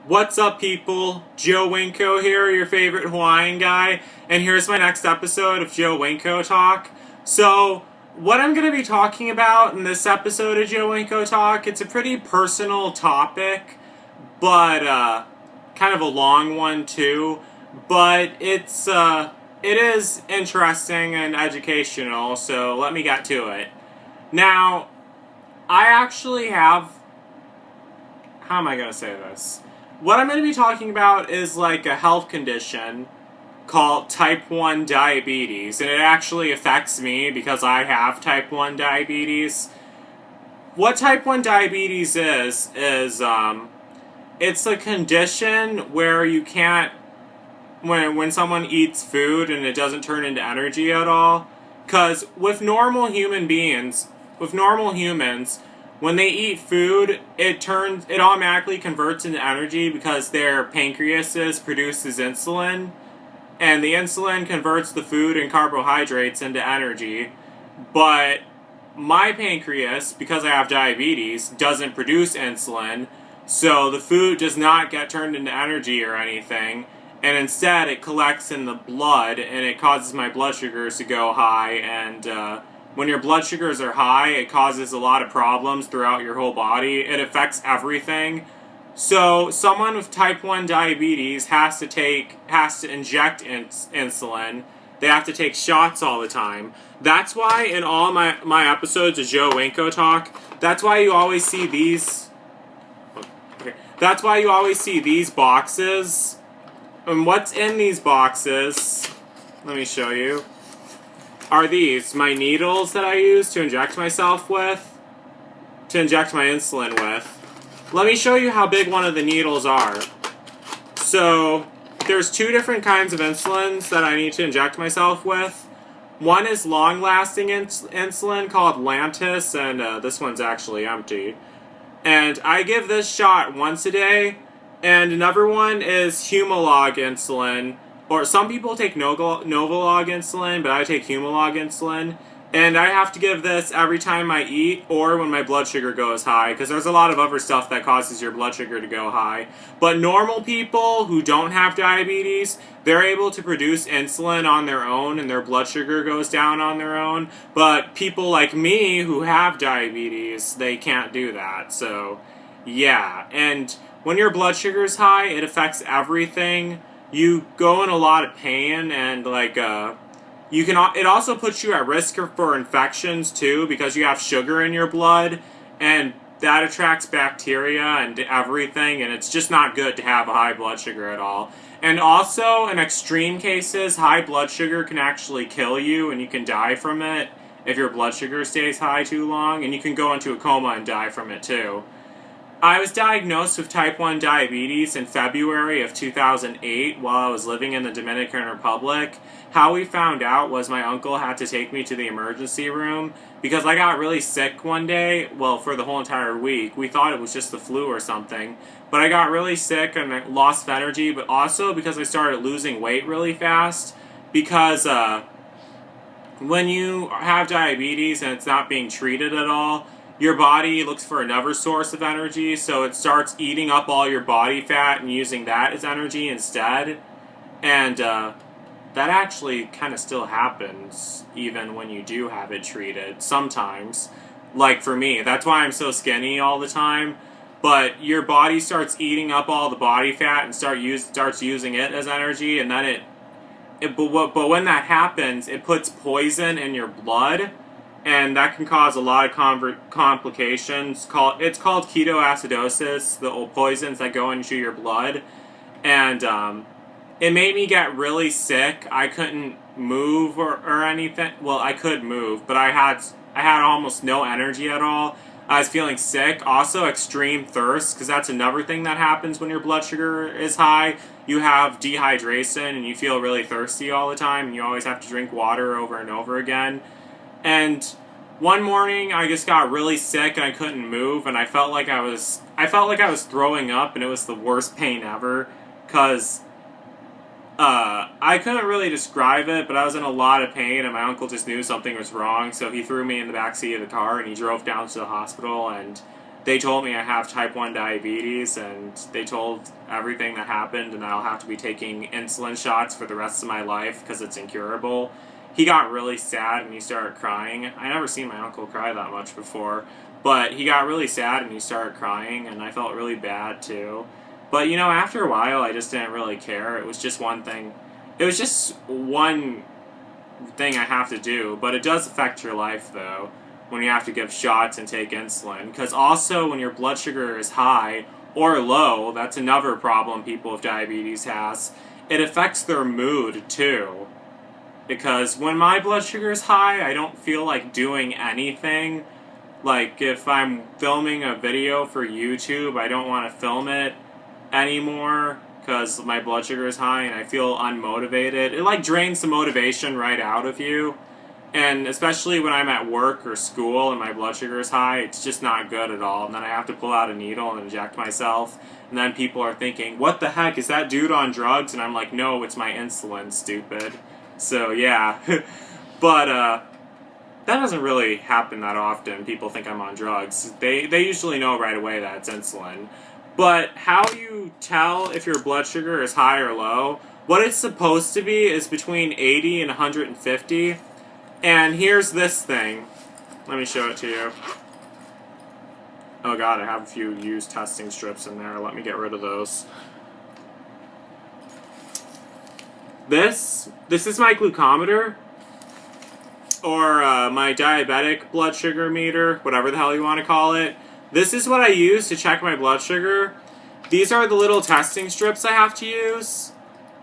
What's up, people? Joe Winko here, your favorite Hawaiian guy, and here's my next episode of Joe Winko Talk. So, what I'm going to be talking about in this episode of Joe Winko Talk, it's a pretty personal topic, but kind of a long one too. But it is interesting and educational. So let me get to it. Now, I actually have. How am I going to say this? What I'm going to be talking about is like a health condition called type 1 diabetes, and it actually affects me because I have type 1 diabetes. What type 1 diabetes is it's a condition where you can't when someone eats food and it doesn't turn into energy at all. Cuz with normal humans, when they eat food, it automatically converts into energy because their pancreases produces insulin, and the insulin converts the food and carbohydrates into energy. But my pancreas, because I have diabetes, doesn't produce insulin, so the food does not get turned into energy or anything, and instead it collects in the blood and it causes my blood sugars to go high. And when your blood sugars are high, it causes a lot of problems throughout your whole body. It affects everything. So someone with type 1 diabetes has to inject insulin. They have to take shots all the time. That's why in all my episodes of Joe Winko Talk, that's why you always see these. Okay, that's why you always see these boxes. And what's in these boxes? Let me show you. Are these my needles that I use to inject myself with? To inject my insulin with. Let me show you how big one of the needles are. So, there's two different kinds of insulins that I need to inject myself with. One is long-lasting insulin called Lantus, and this one's actually empty. And I give this shot once a day. And another one is Humalog insulin, or some people take Novolog insulin, but I take Humalog insulin. And I have to give this every time I eat or when my blood sugar goes high, because there's a lot of other stuff that causes your blood sugar to go high. But normal people who don't have diabetes, they're able to produce insulin on their own and their blood sugar goes down on their own. But people like me who have diabetes, they can't do that. So, yeah. And when your blood sugar's high, it affects everything. You go in a lot of pain, and it also puts you at risk for infections too, because you have sugar in your blood, and that attracts bacteria and everything, and it's just not good to have a high blood sugar at all. And also, in extreme cases, high blood sugar can actually kill you, and you can die from it if your blood sugar stays high too long, and you can go into a coma and die from it too. I was diagnosed with type 1 diabetes in February of 2008 while I was living in the Dominican Republic. How we found out was my uncle had to take me to the emergency room because I got really sick one day, well, for the whole entire week. We thought it was just the flu or something, but I got really sick and I lost energy, but also because I started losing weight really fast because when you have diabetes and it's not being treated at all, your body looks for another source of energy, so it starts eating up all your body fat and using that as energy instead. And that actually kind of still happens even when you do have it treated, sometimes. Like for me, that's why I'm so skinny all the time. But your body starts eating up all the body fat and starts using it as energy, and then but when that happens, it puts poison in your blood, and that can cause a lot of complications. It's called ketoacidosis, the old poisons that go into your blood, and it made me get really sick. I couldn't move or anything. Well, I could move, but I had almost no energy at all. I was feeling sick. Also, extreme thirst, because that's another thing that happens when your blood sugar is high. You have dehydration and you feel really thirsty all the time, and you always have to drink water over and over again. And one morning I just got really sick and I couldn't move, and I felt like I was throwing up, and it was the worst pain ever cuz I couldn't really describe it, but I was in a lot of pain, and my uncle just knew something was wrong, so he threw me in the back seat of the car and he drove down to the hospital, and they told me I have type 1 diabetes, and they told everything that happened, and I'll have to be taking insulin shots for the rest of my life because it's incurable. He got really sad and he started crying. I never seen my uncle cry that much before, but he got really sad and he started crying, and I felt really bad too. But you know, after a while, I just didn't really care. It was just one thing. It was just one thing I have to do, but it does affect your life though when you have to give shots and take insulin. Because also when your blood sugar is high or low, that's another problem people with diabetes has. It affects their mood too. Because when my blood sugar is high, I don't feel like doing anything. Like if I'm filming a video for YouTube, I don't want to film it anymore because my blood sugar is high and I feel unmotivated. It like drains the motivation right out of you. And especially when I'm at work or school and my blood sugar is high, it's just not good at all. And then I have to pull out a needle and inject myself. And then people are thinking, what the heck, is that dude on drugs? And I'm like, no, it's my insulin, stupid. So yeah, but that doesn't really happen that often. People think I'm on drugs. They usually know right away that it's insulin. But how you tell if your blood sugar is high or low, what it's supposed to be is between 80 and 150. And here's this thing. Let me show it to you. Oh god, I have a few used testing strips in there. Let me get rid of those. This is my glucometer, or my diabetic blood sugar meter, whatever the hell you want to call it. This is what I use to check my blood sugar. These are the little testing strips I have to use.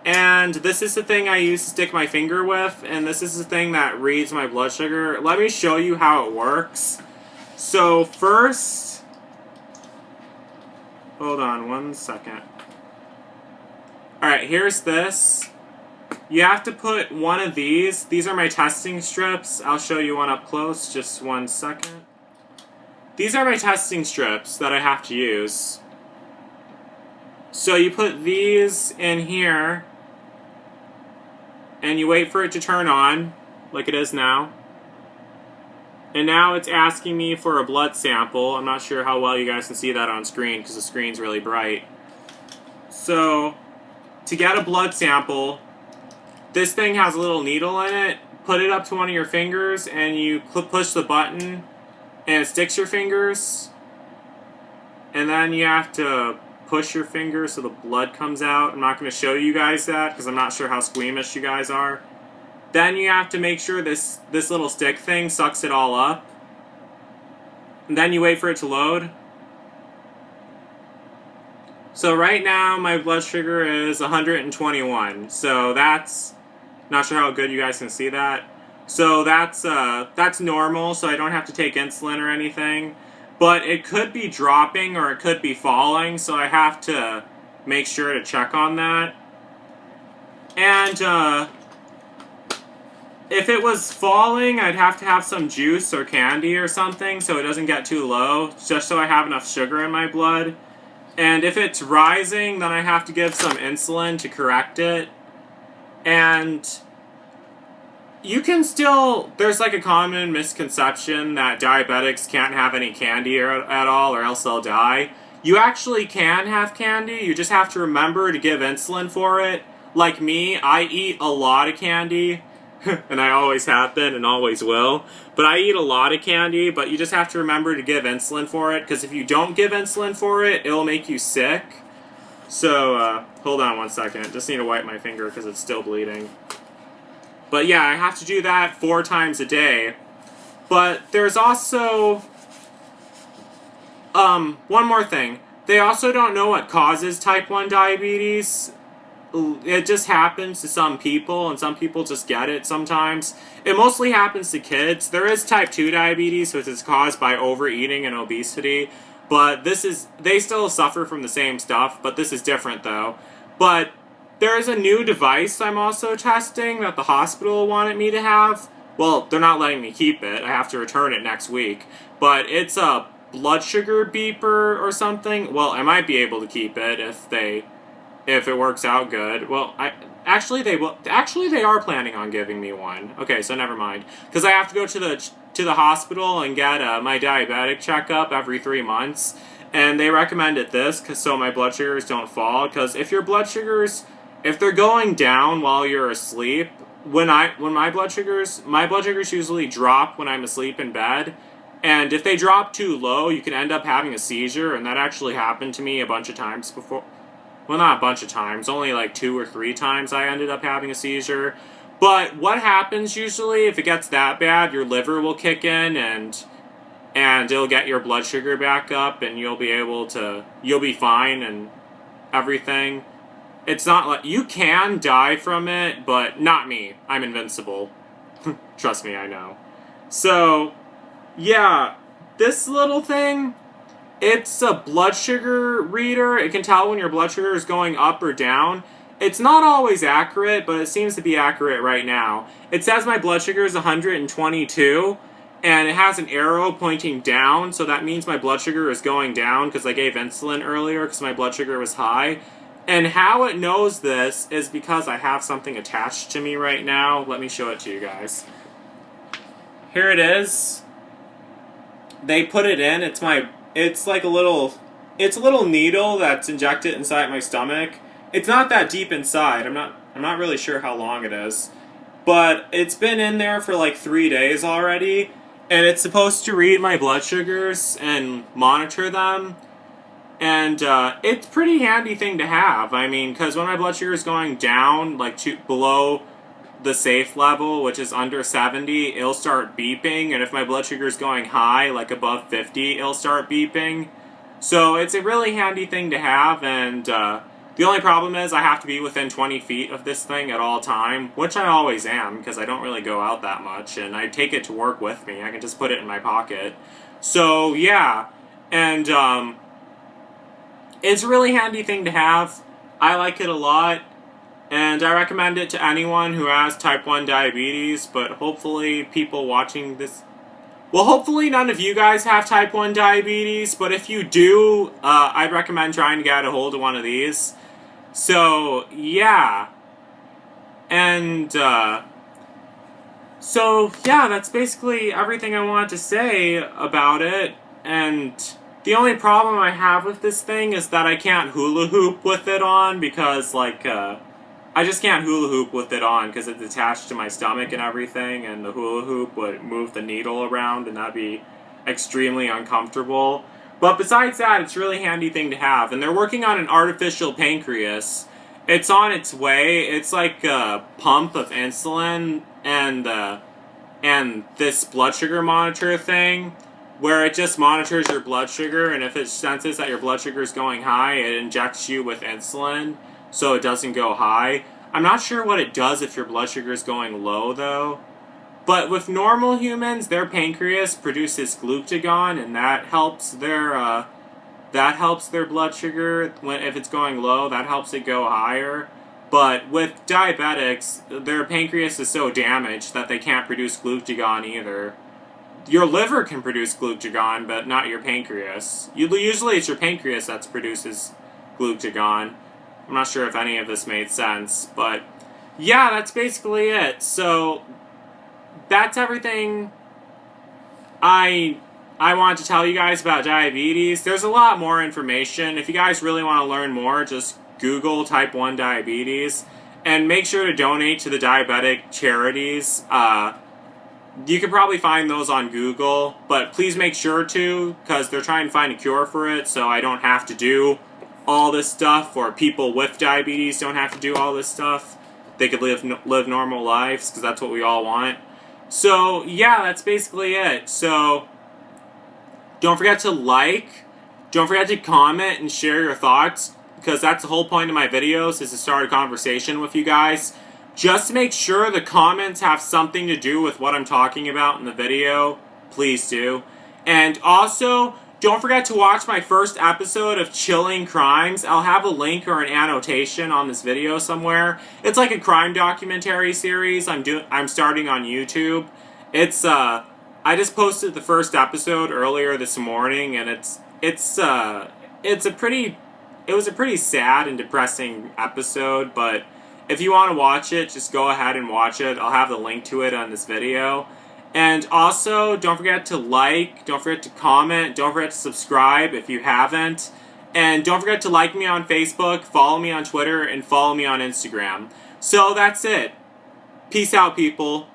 And this is the thing I use to stick my finger with, and this is the thing that reads my blood sugar. Let me show you how it works. So first, hold on one second. Alright, here's this. You have to put one of these. These are my testing strips. I'll show you one up close, just one second. These are my testing strips that I have to use. So you put these in here, and you wait for it to turn on, like it is now. And now it's asking me for a blood sample. I'm not sure how well you guys can see that on screen, because the screen's really bright. So, to get a blood sample, this thing has a little needle in it. Put it up to one of your fingers, and you push the button, and it sticks your fingers. And then you have to push your finger so the blood comes out. I'm not going to show you guys that because I'm not sure how squeamish you guys are. Then you have to make sure this little stick thing sucks it all up. And then you wait for it to load. So right now my blood sugar is 121. So that's, not sure how good you guys can see that. So that's normal, so I don't have to take insulin or anything. But it could be dropping or it could be falling, so I have to make sure to check on that. And if it was falling, I'd have to have some juice or candy or something so it doesn't get too low, just so I have enough sugar in my blood. And if it's rising, then I have to give some insulin to correct it. And you can still, there's like a common misconception that diabetics can't have any candy at all or else they'll die. You actually can have candy, you just have to remember to give insulin for it. Like me, I eat a lot of candy, and I always have been and always will. But I eat a lot of candy, but you just have to remember to give insulin for it, because if you don't give insulin for it, it'll make you sick. So, hold on one second, just need to wipe my finger because it's still bleeding. But yeah, I have to do that 4 times a day. But there's also one more thing. They also don't know what causes type 1 diabetes. It just happens to some people, and some people just get it sometimes. It mostly happens to kids. There is type 2 diabetes, which is caused by overeating and obesity. But they still suffer from the same stuff, but this is different though. But there is a new device I'm also testing that the hospital wanted me to have. Well, they're not letting me keep it. I have to return it next week. But it's a blood sugar beeper or something. Well, I might be able to keep it if they if it works out good. Well, actually they are planning on giving me one. Okay, so never mind, because I have to go to the hospital and get my diabetic checkup every 3 months, and they recommended this so my blood sugars don't fall. Because if your blood sugars, if they're going down while you're asleep, when my blood sugars usually drop when I'm asleep in bed. And if they drop too low, you can end up having a seizure, and that actually happened to me a bunch of times before. Well, not a bunch of times, only like 2 or 3 times I ended up having a seizure. But what happens usually, if it gets that bad, your liver will kick in, and it'll get your blood sugar back up, and you'll be fine and everything. It's not like, you can die from it, but not me. I'm invincible. Trust me, I know. So, yeah, this little thing, it's a blood sugar reader. It can tell when your blood sugar is going up or down. It's not always accurate, but it seems to be accurate right now. It says my blood sugar is 122, and it has an arrow pointing down, so that means my blood sugar is going down because I gave insulin earlier because my blood sugar was high. And how it knows this is because I have something attached to me right now. Let me show it to you guys. Here it is. They put it in. It's like a little needle that's injected inside my stomach. It's not that deep inside. I'm not really sure how long it is. But it's been in there for like 3 days already, and it's supposed to read my blood sugars and monitor them. And it's a pretty handy thing to have. I mean, because when my blood sugar is going down, like below the safe level, which is under 70, it'll start beeping. And if my blood sugar is going high, like above 50, it'll start beeping. So it's a really handy thing to have. And the only problem is I have to be within 20 feet of this thing at all time, which I always am, because I don't really go out that much. And I take it to work with me. I can just put it in my pocket. So, yeah. And it's a really handy thing to have. I like it a lot, and I recommend it to anyone who has type 1 diabetes, but hopefully people watching this... Well, hopefully none of you guys have type 1 diabetes, but if you do, I'd recommend trying to get a hold of one of these. So, yeah. And, so, yeah, that's basically everything I wanted to say about it, and... The only problem I have with this thing is that I can't hula hoop with it on because, like, I just can't hula hoop with it on because it's attached to my stomach and everything, and the hula hoop would move the needle around, and that'd be extremely uncomfortable. But besides that, it's a really handy thing to have, and they're working on an artificial pancreas. It's on its way. It's like a pump of insulin and this blood sugar monitor thing, where it just monitors your blood sugar, and if it senses that your blood sugar is going high, it injects you with insulin so it doesn't go high. I'm not sure what it does if your blood sugar is going low, though. But with normal humans, their pancreas produces glucagon, and that helps their blood sugar. If it's going low, that helps it go higher. But with diabetics, their pancreas is so damaged that they can't produce glucagon either. Your liver can produce glucagon, but not your pancreas. Usually it's your pancreas that produces glucagon. I'm not sure if any of this made sense, but yeah, that's basically it. So that's everything I wanted to tell you guys about diabetes. There's a lot more information. If you guys really want to learn more, just Google type 1 diabetes, and make sure to donate to the diabetic charities. You could probably find those on Google, but please make sure to, because they're trying to find a cure for it, so I don't have to do all this stuff, or people with diabetes don't have to do all this stuff. They could live normal lives, because that's what we all want. So, yeah, that's basically it. So, don't forget to like, don't forget to comment and share your thoughts, because that's the whole point of my videos, is to start a conversation with you guys. Just make sure the comments have something to do with what I'm talking about in the video. Please do. And also, don't forget to watch my first episode of Chilling Crimes. I'll have a link or an annotation on this video somewhere. It's like a crime documentary series I'm starting on YouTube. It's I just posted the first episode earlier this morning, and it's a pretty it was a pretty sad and depressing episode, but if you want to watch it, just go ahead and watch it. I'll have the link to it on this video. And also, don't forget to like, don't forget to comment, don't forget to subscribe if you haven't. And don't forget to like me on Facebook, follow me on Twitter, and follow me on Instagram. So that's it. Peace out, people.